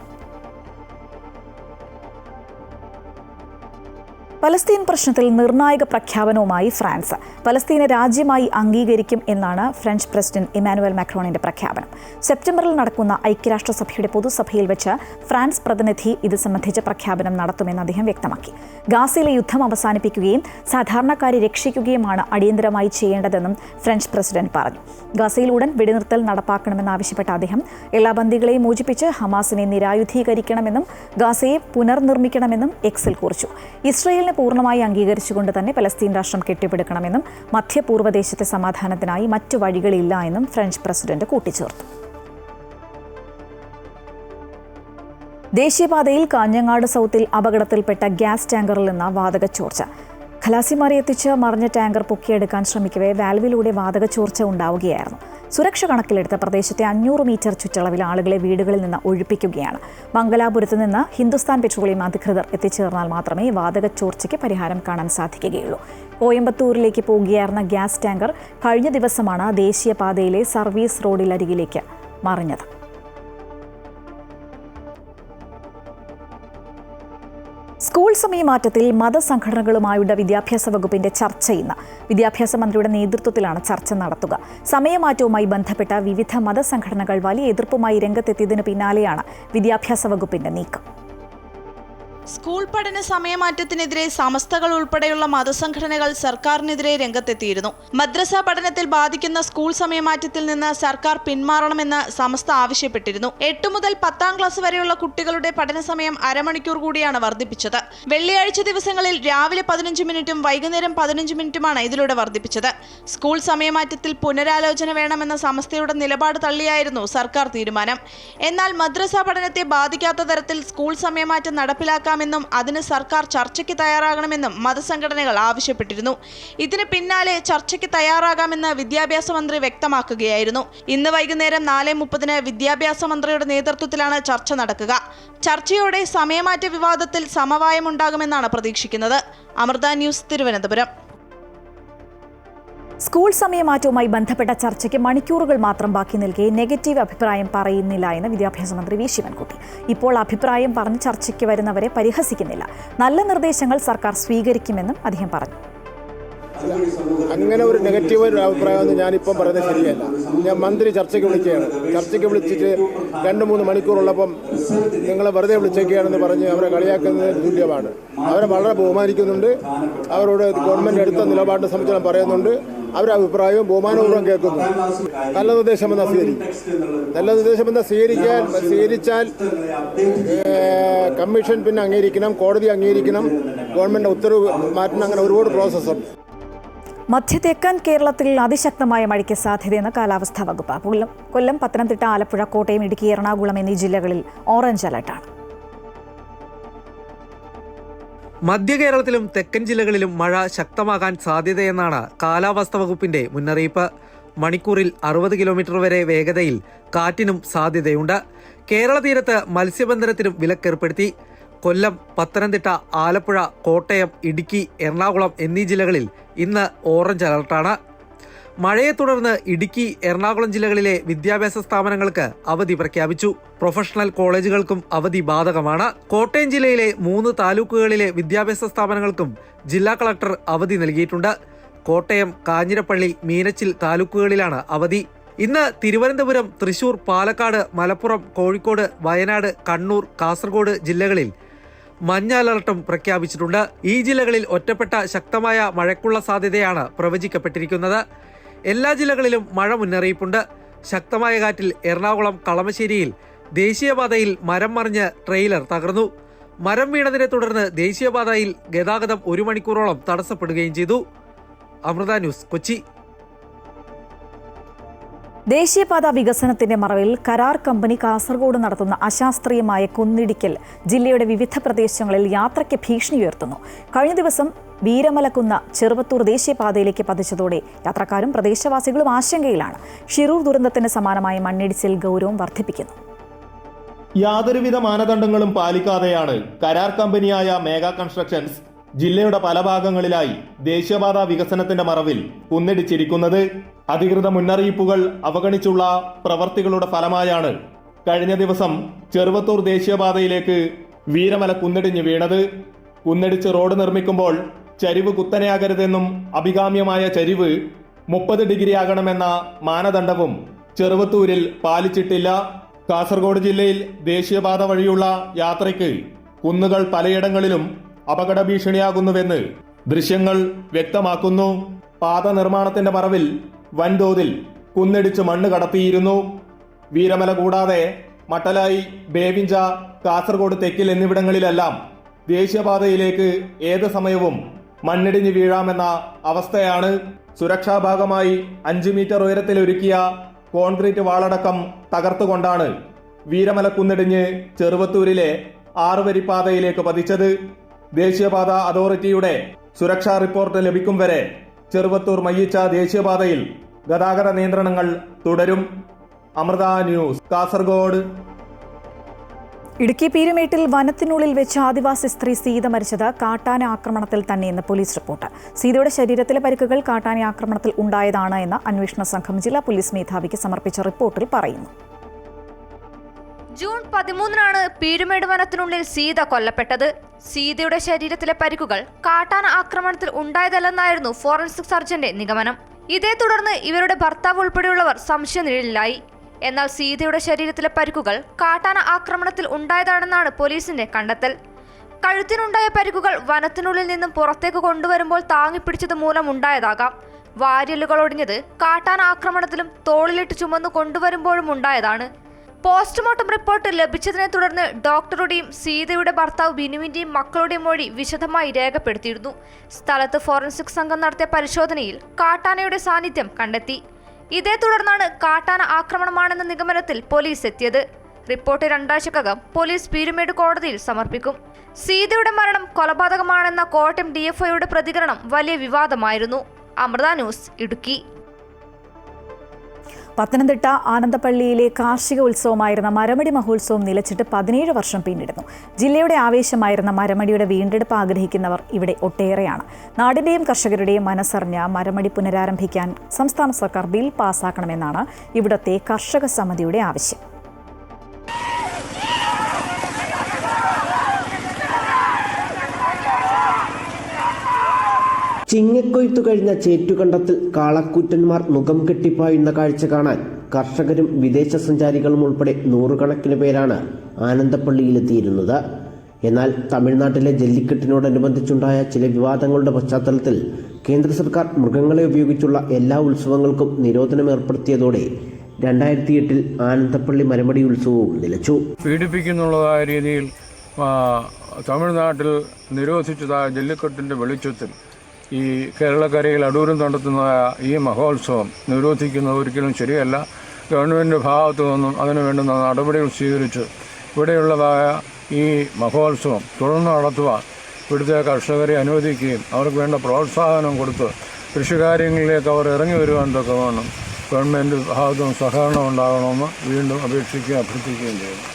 പലസ്തീൻ പ്രശ്നത്തിൽ നിർണായക പ്രഖ്യാപനവുമായി ഫ്രാൻസ്. പലസ്തീനെ രാജ്യമായി അംഗീകരിക്കും എന്നാണ് ഫ്രഞ്ച് പ്രസിഡന്റ് ഇമാനുവൽ മാക്രോണിന്റെ പ്രഖ്യാപനം. സെപ്റ്റംബറിൽ നടക്കുന്ന ഐക്യരാഷ്ട്രസഭയുടെ പൊതുസഭയിൽ വെച്ച് ഫ്രാൻസ് പ്രതിനിധി ഇത് സംബന്ധിച്ച പ്രഖ്യാപനം നടത്തുമെന്ന് അദ്ദേഹം വ്യക്തമാക്കി. ഗാസയിലെ യുദ്ധം അവസാനിപ്പിക്കുകയും സാധാരണക്കാരെ രക്ഷിക്കുകയുമാണ് അടിയന്തരമായി ചെയ്യേണ്ടതെന്നും ഫ്രഞ്ച് പ്രസിഡന്റ് പറഞ്ഞു. ഗാസയിൽ ഉടൻ വെടിനിർത്തൽ നടപ്പാക്കണമെന്നാവശ്യപ്പെട്ട അദ്ദേഹം എല്ലാ ബന്ദികളെയും മോചിപ്പിച്ച് ഹമാസിനെ നിരായുധീകരിക്കണമെന്നും ഗാസയെ പുനർനിർമ്മിക്കണമെന്നും എക്സിൽ കുറിച്ചു. ഇസ്രയേലിനെ പൂർണ്ണമായി അംഗീകരിച്ചുകൊണ്ട് തന്നെ പലസ്തീൻ രാഷ്ട്രം കെട്ടിപ്പടുക്കണമെന്നും മധ്യപൂർവ്വദേശത്തെ സമാധാനത്തിനായി മറ്റു വഴികളില്ല എന്നും ഫ്രഞ്ച് പ്രസിഡന്റ് കൂട്ടിച്ചേർത്തു. ദേശീയപാതയിൽ കാഞ്ഞങ്ങാട് സൗത്തിൽ അപകടത്തിൽപ്പെട്ട ഗ്യാസ് ടാങ്കറിൽ നിന്ന് വാതക ചോർച്ച. ഖലാസിമാരെ എത്തിച്ച് മറിഞ്ഞ ടാങ്കർ പൊക്കിയെടുക്കാൻ ശ്രമിക്കവേ വാൽവിലൂടെ വാതക ചോർച്ച ഉണ്ടാവുകയായിരുന്നു. സുരക്ഷ കണക്കിലെടുത്ത പ്രദേശത്തെ 500 മീറ്റർ ചുറ്റളവിൽ ആളുകളെ വീടുകളിൽ നിന്ന് ഒഴിപ്പിക്കുകയാണ്. മംഗലാപുരത്ത് നിന്ന് ഹിന്ദുസ്ഥാൻ പെട്രോളിയം അധികൃതർ എത്തിച്ചേർന്നാൽ മാത്രമേ വാതക ചോർച്ചയ്ക്ക് പരിഹാരം കാണാൻ സാധിക്കുകയുള്ളൂ. കോയമ്പത്തൂരിലേക്ക് പോകുകയായിരുന്ന ഗ്യാസ് ടാങ്കർ കഴിഞ്ഞ ദിവസമാണ് ദേശീയപാതയിലെ സർവീസ് റോഡിലരികിലേക്ക് മറിഞ്ഞത്. സ്കൂൾ സമയമാറ്റത്തിൽ മതസംഘടനകളുമായുള്ള വിദ്യാഭ്യാസ വകുപ്പിന്റെ ചർച്ച ഇന്ന്. വിദ്യാഭ്യാസ മന്ത്രിയുടെ നേതൃത്വത്തിലാണ് ചർച്ച നടത്തുക. സമയമാറ്റവുമായി ബന്ധപ്പെട്ട വിവിധ മതസംഘടനകൾ വലിയ എതിർപ്പുമായി രംഗത്തെത്തിയതിനു പിന്നാലെയാണ് വിദ്യാഭ്യാസ വകുപ്പിന്റെ നീക്കം. സ്കൂൾ പഠന സമയമാറ്റത്തിനെതിരെ സമസ്തകൾ ഉൾപ്പെടെയുള്ള മതസംഘടനകൾ സർക്കാരിനെതിരെ രംഗത്തെത്തിയിരുന്നു. മദ്രസ പഠനത്തിൽ ബാധിക്കുന്ന സ്കൂൾ സമയമാറ്റത്തിൽ നിന്ന് സർക്കാർ പിന്മാറണമെന്ന് സമസ്ത ആവശ്യപ്പെട്ടിരുന്നു. 8 മുതൽ 10ാം ക്ലാസ് വരെയുള്ള കുട്ടികളുടെ പഠന സമയം അരമണിക്കൂർ കൂടിയാണ് വർദ്ധിപ്പിച്ചത്. വെള്ളിയാഴ്ച ദിവസങ്ങളിൽ രാവിലെ 15 മിനിറ്റും വൈകുന്നേരം 15 മിനിറ്റുമാണ് ഇതിലൂടെ വർദ്ധിപ്പിച്ചത്. സ്കൂൾ സമയമാറ്റത്തിൽ പുനരാലോചന വേണമെന്ന സമസ്തയുടെ നിലപാട് തള്ളിയായിരുന്നു സർക്കാർ തീരുമാനം. എന്നാൽ മദ്രസ പഠനത്തെ ബാധിക്കാത്ത തരത്തിൽ സ്കൂൾ സമയമാറ്റം നടപ്പിലാക്കാൻ ും അതിന് സർക്കാർ ചർച്ചയ്ക്ക് തയ്യാറാകണമെന്നും മതസംഘടനകൾ ആവശ്യപ്പെട്ടിരുന്നു. ഇതിന് പിന്നാലെ ചർച്ചയ്ക്ക് തയ്യാറാകാമെന്ന് വിദ്യാഭ്യാസ മന്ത്രി വ്യക്തമാക്കുകയായിരുന്നു. ഇന്ന് വൈകുന്നേരം 4:30 വിദ്യാഭ്യാസ മന്ത്രിയുടെ നേതൃത്വത്തിലാണ് ചർച്ച നടക്കുക. ചർച്ചയോടെ സമയമാറ്റ വിവാദത്തിൽ സമവായമുണ്ടാകുമെന്നാണ് പ്രതീക്ഷിക്കുന്നത്. അമൃത ന്യൂസ്, തിരുവനന്തപുരം. സ്കൂൾ സമയമാറ്റവുമായി ബന്ധപ്പെട്ട ചർച്ചയ്ക്ക് മണിക്കൂറുകൾ മാത്രം ബാക്കി നിൽക്കെ നെഗറ്റീവ് അഭിപ്രായം പറയുന്നില്ല എന്ന് വിദ്യാഭ്യാസ മന്ത്രി വി ശിവൻകുട്ടി. ഇപ്പോൾ അഭിപ്രായം പറഞ്ഞ് ചർച്ചയ്ക്ക് വരുന്നവരെ പരിഹസിക്കുന്നില്ല. നല്ല നിർദ്ദേശങ്ങൾ സർക്കാർ സ്വീകരിക്കുമെന്നും അദ്ദേഹം പറഞ്ഞു. അങ്ങനെ ഒരു നെഗറ്റീവ് അഭിപ്രായമൊന്നും ഞാനിപ്പം പറയുന്നത് ശരിയല്ല. ഞാൻ മന്ത്രി ചർച്ചയ്ക്ക് വിളിക്കുകയാണ്. ചർച്ചയ്ക്ക് വിളിച്ചിട്ട് 2-3 മണിക്കൂറുള്ളപ്പം നിങ്ങളെ വെറുതെ വിളിച്ചേക്കുകയാണെന്ന് പറഞ്ഞ് അവരെ കളിയാക്കുന്നതിന് തുല്യമാണ്. അവരെ വളരെ ബഹുമാനിക്കുന്നുണ്ട്. അവരോട് ഗവൺമെൻറ് എടുത്ത നിലപാടിനെ സംബന്ധിച്ച് പറയുന്നുണ്ട്. അവരുടെ അഭിപ്രായവും ബഹുമാനപൂർവ്വം കേൾക്കുന്നു. നല്ല നിർദ്ദേശമെന്നാൽ സ്വീകരിക്കും. നല്ല നിർദ്ദേശമെന്നാൽ സ്വീകരിച്ചാൽ കമ്മീഷൻ പിന്നെ അംഗീകരിക്കണം, കോടതി അംഗീകരിക്കണം, ഗവൺമെൻറ് ഉത്തരവ് മാറ്റണം. അങ്ങനെ ഒരുപാട് പ്രോസസ്സുണ്ട്. മധ്യതെക്കൻ കേരളത്തിൽ അതിശക്തമായ മഴയ്ക്ക് സാധ്യതയെന്ന് കാലാവസ്ഥാ വകുപ്പ്. കൊല്ലം, പത്തനംതിട്ട, ആലപ്പുഴ, കോട്ടയം, ഇടുക്കി, എറണാകുളം എന്നീ ജില്ലകളിൽ ഓറഞ്ച് അലർട്ടാണ്. മധ്യ കേരളത്തിലും തെക്കൻ ജില്ലകളിലും മഴ ശക്തമാകാൻ സാധ്യതയെന്നാണ് കാലാവസ്ഥാ വകുപ്പിന്റെ മുന്നറിയിപ്പ്. മണിക്കൂറിൽ 60 കിലോമീറ്റർ വരെ വേഗതയിൽ കാറ്റിനും സാധ്യതയുണ്ട്. കേരള തീരത്ത് മത്സ്യബന്ധനത്തിനും വിലക്കേർപ്പെടുത്തി. കൊല്ലം, പത്തനംതിട്ട, ആലപ്പുഴ, കോട്ടയം, ഇടുക്കി, എറണാകുളം എന്നീ ജില്ലകളിൽ ഇന്ന് ഓറഞ്ച് അലർട്ടാണ്. മഴയെ തുടർന്ന് ഇടുക്കി, എറണാകുളം ജില്ലകളിലെ വിദ്യാഭ്യാസ സ്ഥാപനങ്ങൾക്ക് അവധി പ്രഖ്യാപിച്ചു. പ്രൊഫഷണൽ കോളേജുകൾക്കും അവധി ബാധകമാണ്. കോട്ടയം ജില്ലയിലെ 3 താലൂക്കുകളിലെ വിദ്യാഭ്യാസ സ്ഥാപനങ്ങൾക്കും ജില്ലാ കളക്ടർ അവധി നൽകിയിട്ടുണ്ട്. കോട്ടയം, കാഞ്ഞിരപ്പള്ളി, മീനച്ചിൽ താലൂക്കുകളിലാണ് അവധി. ഇന്ന് തിരുവനന്തപുരം, തൃശൂർ, പാലക്കാട്, മലപ്പുറം, കോഴിക്കോട്, വയനാട്, കണ്ണൂർ, കാസർഗോഡ് ജില്ലകളിൽ മഞ്ഞ അലർട്ടും പ്രഖ്യാപിച്ചിട്ടുണ്ട്. ഈ ജില്ലകളിൽ ഒറ്റപ്പെട്ട ശക്തമായ മഴയ്ക്കുള്ള സാധ്യതയാണ് പ്രവചിക്കപ്പെട്ടിരിക്കുന്നത്. എല്ലാ ജില്ലകളിലും മഴ മുന്നറിയിപ്പുണ്ട്. ശക്തമായ കാറ്റിൽ എറണാകുളം കളമശ്ശേരിയിൽ ദേശീയപാതയിൽ മരം മറിഞ്ഞ് ട്രെയിലർ തകർന്നു. മരം വീണതിനെ തുടർന്ന് ദേശീയപാതയിൽ ഗതാഗതം 1 മണിക്കൂറോളം തടസ്സപ്പെടുകയും ചെയ്തു. അമൃത ന്യൂസ്, കൊച്ചി. ദേശീയപാത വികസനത്തിന്റെ മറവിൽ കരാർ കമ്പനി കാസർഗോഡ് നടത്തുന്ന അശാസ്ത്രീയമായ കുന്നിടിക്കൽ ജില്ലയുടെ വിവിധ പ്രദേശങ്ങളിൽ യാത്രയ്ക്ക് ഭീഷണി ഉയർത്തുന്നു. കഴിഞ്ഞ ദിവസം വീരമലക്കുന്ന് ചെറുവത്തൂർ ദേശീയപാതയിലേക്ക് പതിച്ചതോടെ യാത്രക്കാരും പ്രദേശവാസികളും ആശങ്കയിലാണ്. ഷിരൂർ ദുരന്തത്തിന് സമാനമായ മണ്ണിടിച്ചിൽ ഗൗരവം വർദ്ധിപ്പിക്കുന്നു. യാതൊരുവിധ മാനദണ്ഡങ്ങളും പാലിക്കാതെയാണ് കരാർ കമ്പനിയായ മേഗാ കൺസ്ട്രക്ഷൻസ് ജില്ലയുടെ പല ഭാഗങ്ങളിലായി ദേശീയപാത വികസനത്തിന്റെ മറവിൽ കുന്നിടിച്ചിരിക്കുന്നത്. അധികൃത മുന്നറിയിപ്പുകൾ അവഗണിച്ചുള്ള പ്രവർത്തികളുടെ ഫലമായാണ് കഴിഞ്ഞ ദിവസം ചെറുവത്തൂർ ദേശീയപാതയിലേക്ക് വീരമല കുന്നിടിഞ്ഞ് വീണത്. കുന്നിടിച്ച് റോഡ് നിർമ്മിക്കുമ്പോൾ ചരിവ് കുത്തനെയാകരുതെന്നും അഭികാമ്യമായ ചരിവ് 30 ഡിഗ്രി ആകണമെന്ന മാനദണ്ഡവും ചെറുവത്തൂരിൽ പാലിച്ചിട്ടില്ല. കാസർഗോഡ് ജില്ലയിൽ ദേശീയപാത വഴിയുള്ള യാത്രയ്ക്ക് കുന്നുകൾ പലയിടങ്ങളിലും അപകട ഭീഷണിയാകുന്നുവെന്ന് ദൃശ്യങ്ങൾ വ്യക്തമാക്കുന്നു. പാത നിർമ്മാണത്തിന്റെ മറവിൽ വൻതോതിൽ കുന്നിടിച്ച് മണ്ണ് കടത്തിയിരുന്നു. വീരമല കൂടാതെ മട്ടലായി, ബേവിഞ്ച, കാസർഗോഡ് തെക്കിൽ എന്നിവിടങ്ങളിലെല്ലാം ദേശീയപാതയിലേക്ക് ഏത് സമയവും മണ്ണിടിഞ്ഞ് വീഴാമെന്ന അവസ്ഥയാണ്. സുരക്ഷാ ഭാഗമായി 5 മീറ്റർ ഉയരത്തിൽ ഒരുക്കിയ കോൺക്രീറ്റ് വാളടക്കം തകർത്തുകൊണ്ടാണ് വീരമല കുന്നിടിഞ്ഞ് ചെറുവത്തൂരിലെ 6 വരിപ്പാതയിലേക്ക് പതിച്ചത്. ദേശീയപാത അതോറിറ്റിയുടെ സുരക്ഷാ റിപ്പോർട്ട് ലഭിക്കും വരെ ചെറുവത്തൂർ മയ്യിച്ച ദേശീയപാതയിൽ ഗതാഗത നിയന്ത്രണങ്ങൾ തുടരും. അമൃത ന്യൂസ്, കാസർഗോഡ്. ഇടുക്കി പീരുമേട്ടിൽ വനത്തിനുള്ളിൽ വെച്ച് ആദിവാസി സ്ത്രീ സീത മരിച്ചത് കാട്ടാന ആക്രമണത്തിൽ തന്നെയെന്ന് പോലീസ് റിപ്പോർട്ട്. സീതയുടെ ശരീരത്തിലെ പരിക്കുകൾ കാട്ടാന ആക്രമണത്തിൽ ഉണ്ടായതാണ് എന്ന് അന്വേഷണ സംഘം ജില്ലാ പോലീസ് മേധാവിക്ക് സമർപ്പിച്ച റിപ്പോർട്ടിൽ പറയുന്നു. ജൂൺ 13-നാണ് പീരുമേട് വനത്തിനുള്ളിൽ സീത കൊല്ലപ്പെട്ടത്. സീതയുടെ ശരീരത്തിലെ പരിക്കുകൾ കാട്ടാന ആക്രമണത്തിൽ ഉണ്ടായതല്ലെന്നായിരുന്നു ഫോറൻസിക് സർജന്റെ നിഗമനം. ഇതേ തുടർന്ന് ഇവരുടെ ഭർത്താവ് ഉൾപ്പെടെയുള്ളവർ സംശയനിഴലിലായി. എന്നാൽ സീതയുടെ ശരീരത്തിലെ പരിക്കുകൾ കാട്ടാന ആക്രമണത്തിൽ ഉണ്ടായതാണെന്നാണ് പോലീസിന്റെ കണ്ടെത്തൽ. കഴുത്തിനുണ്ടായ പരിക്കുകൾ വനത്തിനുള്ളിൽ നിന്നും പുറത്തേക്ക് കൊണ്ടുവരുമ്പോൾ താങ്ങിപ്പിടിച്ചത് മൂലം ഉണ്ടായതാകാം. വാര്യലുകൾ ഒടിഞ്ഞത് കാട്ടാന ആക്രമണത്തിലും തോളിലിട്ട് ചുമന്നു കൊണ്ടുവരുമ്പോഴും ഉണ്ടായതാണ്. പോസ്റ്റ്മോർട്ടം റിപ്പോർട്ട് ലഭിച്ചതിനെ തുടർന്ന് ഡോക്ടറുടെയും സീതയുടെ ഭർത്താവ് ബിനുവിന്റെയും മക്കളുടെയും മൊഴി വിശദമായി രേഖപ്പെടുത്തിയിരുന്നു. സ്ഥലത്ത് ഫോറൻസിക് സംഘം നടത്തിയ പരിശോധനയിൽ കാട്ടാനയുടെ സാന്നിധ്യം കണ്ടെത്തി. ഇതേ തുടർന്നാണ് കാട്ടാന ആക്രമണമാണെന്ന നിഗമനത്തിൽ പോലീസ് എത്തിയത്. റിപ്പോർട്ട് 2 ആഴ്ചക്കകം പോലീസ് പീരുമേട് കോടതിയിൽ സമർപ്പിക്കും. സീതയുടെ മരണം കൊലപാതകമാണെന്ന കോട്ടയം DFIയുടെ പ്രതികരണം വലിയ വിവാദമായിരുന്നു. അമൃത ന്യൂസ്, ഇടുക്കി. പത്തനംതിട്ട ആനന്ദപ്പള്ളിയിലെ കാർഷിക ഉത്സവമായിരുന്ന മരമടി മഹോത്സവം നിലച്ചിട്ട് 17 വർഷം പിന്നിടുന്നു. ജില്ലയുടെ ആവേശമായിരുന്ന മരമടിയുടെ വീണ്ടെടുപ്പ് ആഗ്രഹിക്കുന്നവർ ഇവിടെ ഒട്ടേറെയാണ്. നാടിന്റെയും കർഷകരുടെയും മനസ്സറിഞ്ഞ മരമടി പുനരാരംഭിക്കാൻ സംസ്ഥാന സർക്കാർ ബിൽ പാസാക്കണമെന്നാണ് ഇവിടുത്തെ കർഷക സമിതിയുടെ ആവശ്യം. ചിങ്ങക്കൊയ്ത്തു കഴിഞ്ഞ ചേറ്റുകണ്ടത്തിൽ കാളക്കൂറ്റന്മാർ മുഖം കെട്ടിപ്പായുന്ന കാഴ്ച കാണാൻ കർഷകരും വിദേശ സഞ്ചാരികളും ഉൾപ്പെടെ 100 കണക്കിന് പേരാണ് ആനന്ദപ്പള്ളിയിലെത്തിയിരുന്നത്. എന്നാൽ തമിഴ്നാട്ടിലെ ജല്ലിക്കെട്ടിനോടനുബന്ധിച്ചുണ്ടായ ചില വിവാദങ്ങളുടെ പശ്ചാത്തലത്തിൽ കേന്ദ്ര സർക്കാർ മൃഗങ്ങളെ ഉപയോഗിച്ചുള്ള എല്ലാ ഉത്സവങ്ങൾക്കും നിരോധനം ഏർപ്പെടുത്തിയതോടെ 2008 ആനന്ദപ്പള്ളി മരമടി ഉത്സവവും നിലച്ചു. പീഡിപ്പിക്കുന്നുള്ളതായ രീതിയിൽ തമിഴ്നാട്ടിൽ നിരോധിച്ചതായ ജല്ലിക്കെട്ടിൻ്റെ വെളിച്ചത്തിൽ ഈ കേരളക്കരയിൽ അടൂരം നടത്തുന്നതായ ഈ മഹോത്സവം നിരോധിക്കുന്നത് ഒരിക്കലും ശരിയല്ല. ഗവൺമെൻറ് ഭാഗത്തു നിന്നും അതിനു വേണ്ടുന്ന നടപടികൾ സ്വീകരിച്ച് ഇവിടെയുള്ളതായ ഈ മഹോത്സവം തുടർന്ന് നടത്തുവാൻ ഇവിടുത്തെ കർഷകരെ അനുവദിക്കുകയും അവർക്ക് വേണ്ട പ്രോത്സാഹനം കൊടുത്ത് കൃഷികാര്യങ്ങളിലേക്ക് അവർ ഇറങ്ങി വരുവാൻ തക്കവണ്ണം ഗവൺമെൻറ് ഭാഗത്തും സഹകരണം ഉണ്ടാകണമെന്ന് വീണ്ടും അപേക്ഷിക്കുകയും അഭ്യർത്ഥിക്കുകയും ചെയ്യുന്നു.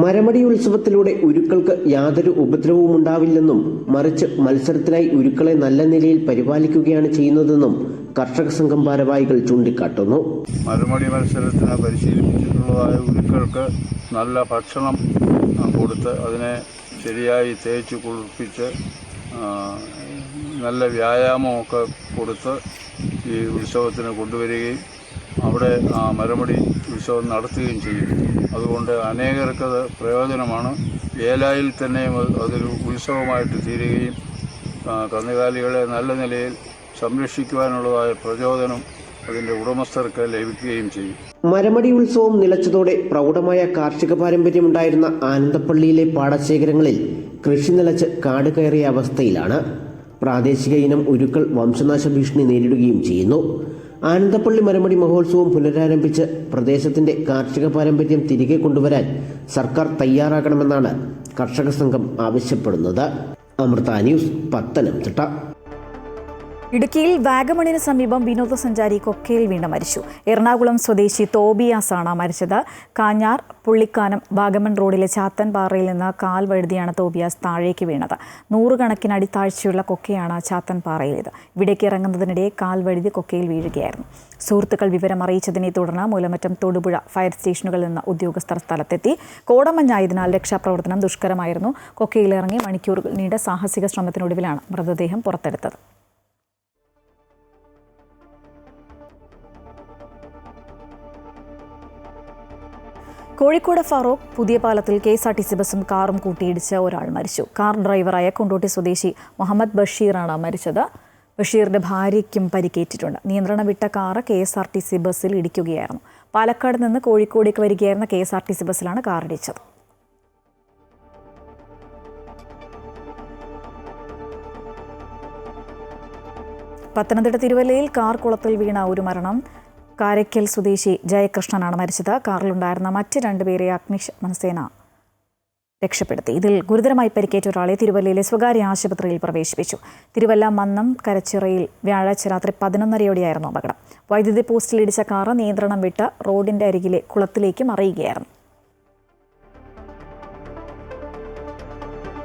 മരമടി ഉത്സവത്തിലൂടെ ഉരുക്കൾക്ക് യാതൊരു ഉപദ്രവവും ഉണ്ടാവില്ലെന്നും മറിച്ച് മത്സരത്തിനായി ഉരുക്കളെ നല്ല നിലയിൽ പരിപാലിക്കുകയാണ് ചെയ്യുന്നതെന്നും കർഷക സംഘം ഭാരവാഹികൾ ചൂണ്ടിക്കാട്ടുന്നു. മരമടി മത്സരത്തിന് പരിശീലിപ്പിച്ചിട്ടുള്ളതായ ഉരുക്കൾക്ക് നല്ല ഭക്ഷണം കൊടുത്ത് അതിനെ ശരിയായി തേച്ച് കുളിപ്പിച്ച് നല്ല വ്യായാമമൊക്കെ കൊടുത്ത് ഈ ഉത്സവത്തിന് കൊണ്ടുവരികയും അവിടെ മരമടി ഉത്സവം നടത്തുകയും ചെയ്യും. അതുകൊണ്ട് അനേകർക്കത് പ്രയോജനമാണ്. ഏലായിൽ തന്നെ അതൊരു ഉത്സവമായിട്ട് തീരുകയും കന്നുകാലികളെ നല്ല നിലയിൽ സംരക്ഷിക്കുവാനുള്ളതായ പ്രചോദനം അതിൻ്റെ ഉടമസ്ഥർക്ക് ലഭിക്കുകയും ചെയ്യും. മരമടി ഉത്സവം നിലച്ചതോടെ പ്രൗഢമായ കാർഷിക പാരമ്പര്യമുണ്ടായിരുന്ന ആനന്ദപ്പള്ളിയിലെ പാടശേഖരങ്ങളിൽ കൃഷി നിലച്ച് കാട് കയറിയ അവസ്ഥയിലാണ്. പ്രാദേശിക ഇനം ഉരുക്കൾ വംശനാശ ഭീഷണി നേരിടുകയും ചെയ്യുന്നു. ആനന്ദപ്പള്ളി മരമടി മഹോത്സവം പുനരാരംഭിച്ച് പ്രദേശത്തിന്റെ കാർഷിക പാരമ്പര്യം തിരികെ കൊണ്ടുവരാൻ സർക്കാർ തയ്യാറാകണമെന്നാണ് കർഷക സംഘം ആവശ്യപ്പെടുന്നത്. അമൃത ന്യൂസ്, പത്തനംതിട്ട. ഇടുക്കിയിൽ വാഗമണിന് സമീപം വിനോദസഞ്ചാരി കൊക്കയിൽ വീണ് മരിച്ചു. എറണാകുളം സ്വദേശി തോബിയാസ് ആണ് മരിച്ചത്. കാഞ്ഞാർ പുള്ളിക്കാനം വാഗമൺ റോഡിലെ ചാത്തൻപാറയിൽ നിന്ന് കാൽ വഴുതിയാണ് തോബിയാസ് താഴേക്ക് വീണത്. 100 കണക്കിന് അടിത്താഴ്ചയുള്ള കൊക്കയാണ് ചാത്തൻപാറയിലേത്. ഇവിടേക്ക് ഇറങ്ങുന്നതിനിടെ കാൽ വഴുതി കൊക്കയിൽ വീഴുകയായിരുന്നു. സുഹൃത്തുക്കൾ വിവരം അറിയിച്ചതിനെ തുടർന്ന് മൂലമറ്റം തൊടുപുഴ ഫയർ സ്റ്റേഷനുകളിൽ നിന്ന് ഉദ്യോഗസ്ഥർ സ്ഥലത്തെത്തി. കോടമഞ്ഞായതിനാൽ രക്ഷാപ്രവർത്തനം ദുഷ്കരമായിരുന്നു. കൊക്കയിലിറങ്ങി മണിക്കൂറുകൾ നീണ്ട സാഹസിക ശ്രമത്തിനൊടുവിലാണ് മൃതദേഹം പുറത്തെടുത്തത്. കോഴിക്കോട് ഫറോക്ക് പുതിയ പാലത്തിൽ KSRTC ബസും കാറും കൂട്ടിയിടിച്ച് ഒരാൾ മരിച്ചു. കാർ ഡ്രൈവറായ കൊണ്ടോട്ടി സ്വദേശി മുഹമ്മദ് ബഷീറാണ് മരിച്ചത്. ബഷീറിന്റെ ഭാര്യയ്ക്കും പരിക്കേറ്റിട്ടുണ്ട്. നിയന്ത്രണം വിട്ട കാർ KSRTC ബസ്സിൽ ഇടിക്കുകയായിരുന്നു. പാലക്കാട് നിന്ന് കോഴിക്കോടേക്ക് വരികയായിരുന്ന KSRTC ബസ്സിലാണ് കാർ ഇടിച്ചത്. പത്തനംതിട്ട തിരുവല്ലയിൽ കാർ കുളത്തിൽ വീണ ഒരു മരണം. കാരയ്ക്കൽ സ്വദേശി ജയകൃഷ്ണനാണ് മരിച്ചത്. കാറിലുണ്ടായിരുന്ന മറ്റ് 2 പേരെ അഗ്നിശമനസേന രക്ഷപ്പെടുത്തി. ഇതിൽ ഗുരുതരമായി പരിക്കേറ്റ ഒരാളെ തിരുവല്ലയിലെ സ്വകാര്യ ആശുപത്രിയിൽ പ്രവേശിപ്പിച്ചു. തിരുവല്ല മന്നം കരച്ചിറയിൽ വ്യാഴാഴ്ച രാത്രി 11:30യോടെയായിരുന്നു അപകടം. വൈദ്യുതി പോസ്റ്റിൽ ഇടിച്ച കാർ നിയന്ത്രണം വിട്ട് റോഡിന്റെ അരികിലെ കുളത്തിലേക്ക് മറിയുകയായിരുന്നു.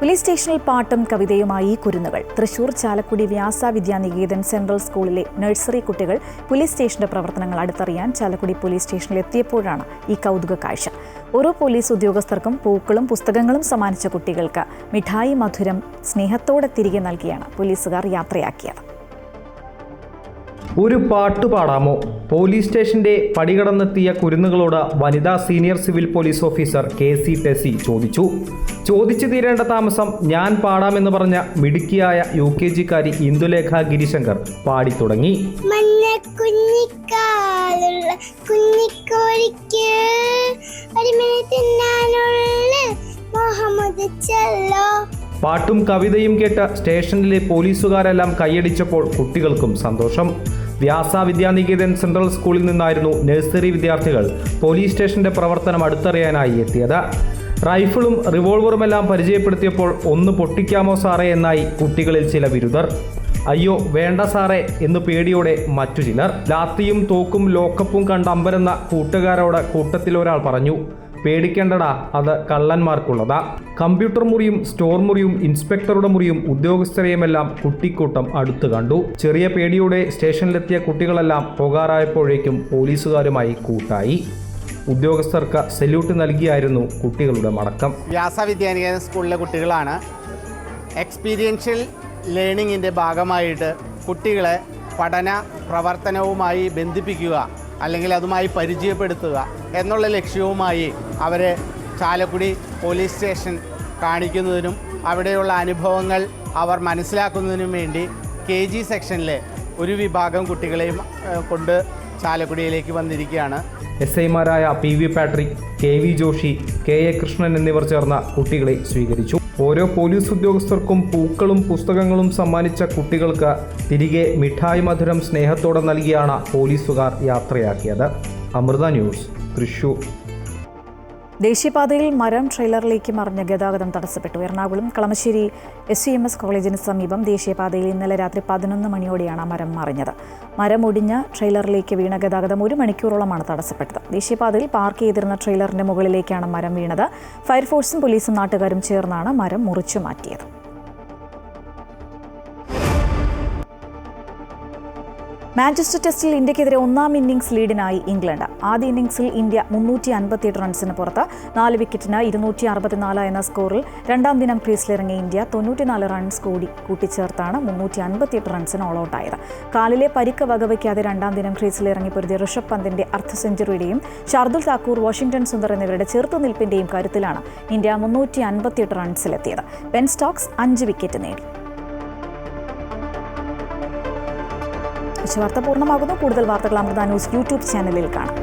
പോലീസ് സ്റ്റേഷനിൽ പാട്ടും കവിതയുമായി കുരുന്നുകൾ. തൃശൂർ ചാലക്കുടി വ്യാസ വിദ്യാനികേതൻ സെൻട്രൽ സ്കൂളിലെ നഴ്സറി കുട്ടികൾ പോലീസ് സ്റ്റേഷന്റെ പ്രവർത്തനങ്ങൾ അടുത്തറിയാൻ ചാലക്കുടി പോലീസ് സ്റ്റേഷനിൽ എത്തിയപ്പോഴാണ് ഈ കൗതുക കാഴ്ച. ഓരോ പോലീസ് ഉദ്യോഗസ്ഥർക്കും പൂക്കളും പുസ്തകങ്ങളും സമ്മാനിച്ച കുട്ടികൾക്ക് മിഠായി മധുരം സ്നേഹത്തോടെ തിരികെ നൽകിയാണ് പോലീസുകാർ യാത്രയാക്കിയത്. ഒരു പാട്ടു പാടാമോ? പോലീസ് സ്റ്റേഷന്റെ പടികടന്നെത്തിയ കുരുന്നുകളോട് വനിതാ senior civil police officer KC Tessy ചോദിച്ചു. ചോദിച്ചു തീരേണ്ട താമസം ഞാൻ പാടാമെന്ന് പറഞ്ഞ മിടുക്കിയായ UKG-കാരി ഇന്ദുലേഖ ഗിരിശങ്കർ പാടിത്തുടങ്ങി. പാട്ടും കവിതയും കേട്ട് സ്റ്റേഷനിലെ പോലീസുകാരെല്ലാം കൈയടിച്ചപ്പോൾ കുട്ടികൾക്കും സന്തോഷം. വ്യാസ വിദ്യാനികേതൻ സെൻട്രൽ സ്കൂളിൽ നിന്നായിരുന്നു നഴ്സറി വിദ്യാർത്ഥികൾ പോലീസ് സ്റ്റേഷന്റെ പ്രവർത്തനം അടുത്തറിയാനായി എത്തിയത്. റൈഫിളും റിവോൾവറുമെല്ലാം പരിചയപ്പെടുത്തിയപ്പോൾ ഒന്ന് പൊട്ടിക്കാമോ സാറേ എന്നായി കുട്ടികളിൽ ചില ബിരുദർ. അയ്യോ വേണ്ട സാറേ എന്ന് പേടിയോടെ മറ്റു ചിലർ. ലാത്തിയും തോക്കും ലോക്കപ്പും കണ്ട് അമ്പരന്ന കൂട്ടുകാരോട് കൂട്ടത്തിലൊരാൾ പറഞ്ഞു, പേടിക്കേണ്ടടാ, അത് കള്ളന്മാർക്കുള്ളതാ. കമ്പ്യൂട്ടർ മുറിയും സ്റ്റോർ മുറിയും ഇൻസ്പെക്ടറുടെ മുറിയും ഉദ്യോഗസ്ഥരെയുമെല്ലാം കുട്ടിക്കൂട്ടം അടുത്ത് കണ്ടു. ചെറിയ പേടിയോടെ സ്റ്റേഷനിലെത്തിയ കുട്ടികളെല്ലാം പോകാറായപ്പോഴേക്കും പോലീസുകാരുമായി കൂട്ടായി. ഉദ്യോഗസ്ഥർക്ക് സല്യൂട്ട് നൽകിയായിരുന്നു കുട്ടികളുടെ മടക്കം. വ്യാസ വിദ്യാനികേതൻ സ്കൂളിലെ കുട്ടികളാണ്. എക്സ്പീരിയൻഷ്യൽ ലേണിങ്ങിൻ്റെ ഭാഗമായിട്ട് കുട്ടികളെ പഠന പ്രവർത്തനവുമായി ബന്ധിപ്പിക്കുക, അല്ലെങ്കിൽ അതുമായി പരിചയപ്പെടുത്തുക എന്നുള്ള ലക്ഷ്യവുമായി അവരെ ചാലക്കുടി പോലീസ് സ്റ്റേഷൻ കാണിക്കുന്നതിനും അവിടെയുള്ള അനുഭവങ്ങൾ അവർ മനസ്സിലാക്കുന്നതിനും വേണ്ടി KG സെക്ഷനിലെ ഒരു വിഭാഗം കുട്ടികളെയും കൊണ്ട് ചാലക്കുടിയിലേക്ക് വന്നിരിക്കുകയാണ്. SIമാരായ PV Patrick, KV Joshi, KA Krishnan എന്നിവർ ചേർന്ന കുട്ടികളെ സ്വീകരിച്ചു. ഓരോ പോലീസ് ഉദ്യോഗസ്ഥർക്കും പൂക്കളും പുസ്തകങ്ങളും സമ്മാനിച്ച കുട്ടികൾക്ക് തിരികെ മിഠായി മധുരം സ്നേഹത്തോടെ നൽകിയാണ് പോലീസുകാർ യാത്രയാക്കിയത്. അമൃത ന്യൂസ്, തൃശൂർ. ദേശീയപാതയിൽ മരം ട്രെയിലറിലേക്ക് മറിഞ്ഞ് ഗതാഗതം തടസ്സപ്പെട്ടു. എറണാകുളം കളമശ്ശേരി SVMS കോളേജിന് സമീപം ദേശീയപാതയിൽ ഇന്നലെ രാത്രി 11 മണിയോടെയാണ് മരം മറിഞ്ഞത്. മരം ഒടിഞ്ഞ് ട്രെയിലറിലേക്ക് വീണ ഗതാഗതം 1 മണിക്കൂറോളമാണ് തടസ്സപ്പെട്ടത്. ദേശീയപാതയിൽ പാർക്ക് ചെയ്തിരുന്ന ട്രെയിലറിന്റെ മുകളിലേക്കാണ് മരം വീണത്. ഫയർഫോഴ്സും പോലീസും നാട്ടുകാരും ചേർന്നാണ് മരം മുറിച്ചു മാറ്റിയത്. മാഞ്ചസ്റ്റർ ടെസ്റ്റിൽ ഇന്ത്യക്കെതിരെ 1-ാം ഇന്നിംഗ്സ് ലീഡിനായി ഇംഗ്ലണ്ട്. ആദ്യ ഇന്നിംഗ്സിൽ ഇന്ത്യ 358 റൺസിന് പുറത്ത് 4 വിക്കറ്റിന് 264 എന്ന സ്കോറിൽ രണ്ടാം ദിനം ക്രീസിലിറങ്ങിയ ഇന്ത്യ 94 റൺസ് കൂട്ടിച്ചേർത്താണ് 358 റൺസിന് ഓൾ ഔട്ടായത്. കാലിലെ പരിക്ക് വകവയ്ക്കാതെ രണ്ടാം ദിനം ക്രീസിലിറങ്ങി പൊരുതിയ ഋഷഭ് പന്തിന്റെ അർദ്ധ സെഞ്ചുറിയുടെയും ഷാർദുൽ താക്കൂർ, വാഷിംഗ്ടൺ സുന്ദർ എന്നിവരുടെ ചെറുത്തുനിൽപ്പിന്റെയും കരുത്തിലാണ് ഇന്ത്യ 358 റൺസിലെത്തിയത്. ബെൻ സ്റ്റോക്സ് 5 വിക്കറ്റ് നേടി. വാർത്ത പൂർണ്ണമാകുന്നു. കൂടുതൽ വാർത്തകൾ അമൃത ന്യൂസ് യൂട്യൂബ് ചാനലിൽ കാണാം.